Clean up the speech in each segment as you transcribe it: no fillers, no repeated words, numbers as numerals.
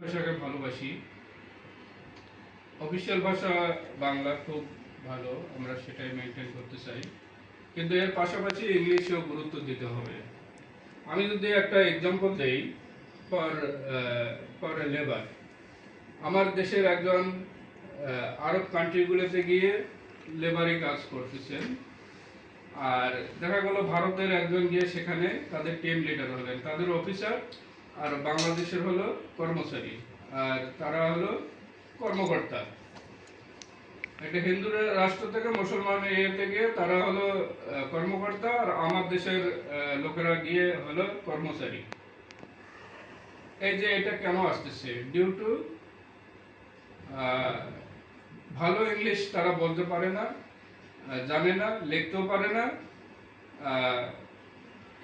ভাষাকে ভালোবাসি। অফিসিয়াল ভাষা বাংলা খুব ভালো, আমরা সেটাই মেনটেন করতে চাই, কিন্তু এর পাশাপাশি ইংলিশেও গুরুত্ব দিতে হবে। আমি যদি একটা এক্সাম্পল দেই, ফর ফর লেবার, আমার দেশের একজন আরব কান্ট্রিগুলোতে গিয়ে লেবারি কাজ করতেছেন, আর দেখা গেল ভারতের একজন গিয়ে সেখানে তাদের টিম লিডার হলেন, তাদের অফিসার, আর বাংলাদেশের হলো কর্মচারী, আর তারা হলো কর্মকর্তা। একটা হিন্দু রাষ্ট্র থেকে মুসলমান ইয়েতে গিয়ে তারা হলো কর্মকর্তা, আর আমার দেশের লোকেরা গিয়ে হলো কর্মচারী। এই যে এটা কেন আসতেছে, ডিউ টু ভালো ইংলিশ তারা বলতে পারে না, জানে না, লিখতেও পারে না।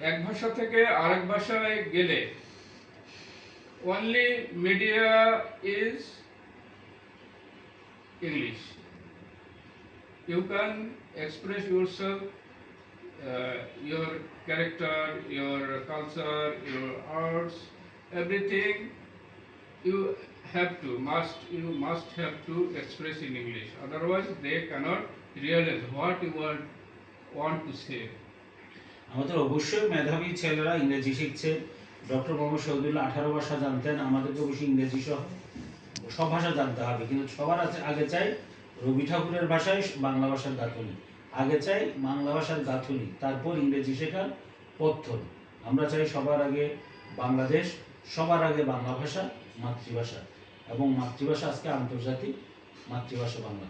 এক ভাষা থেকে আরেক ভাষায় গেলে only media is English. You can express yourself, your character, your culture, your arts, everything you you must have to express in English. Otherwise, they cannot realize what you want to say. আমাদের অবশ্যই মেধাবী ছেলেরা ইংরেজি শিখছে। Doctor Mohammad Shahidullah 18 ভাষা জানতেন, আমাদেরকে অবশ্যই ইংরেজি সব ভাষা জানতে হবে, কিন্তু সবার আগে চাই রবি ঠাকুরের ভাষায় বাংলা ভাষার গাঁথুনি, আগে চাই বাংলা ভাষার গাঁথুনি, তারপর ইংরেজি শেখার পথ্য। আমরা চাই সবার আগে বাংলাদেশ, সবার আগে বাংলা ভাষা মাতৃভাষা, এবং মাতৃভাষা আজকে আন্তর্জাতিক মাতৃভাষা বাংলা।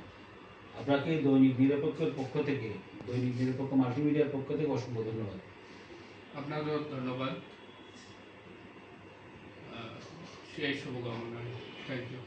আপনাকে দৈনিক নিরপেক্ষের পক্ষ থেকে, দৈনিক নিরপেক্ষ মাল্টিমিডিয়ার পক্ষ থেকে অসংখ্য ধন্যবাদ। আপনারও ধন্যবাদ, সেই শুভকামনা। Thank you.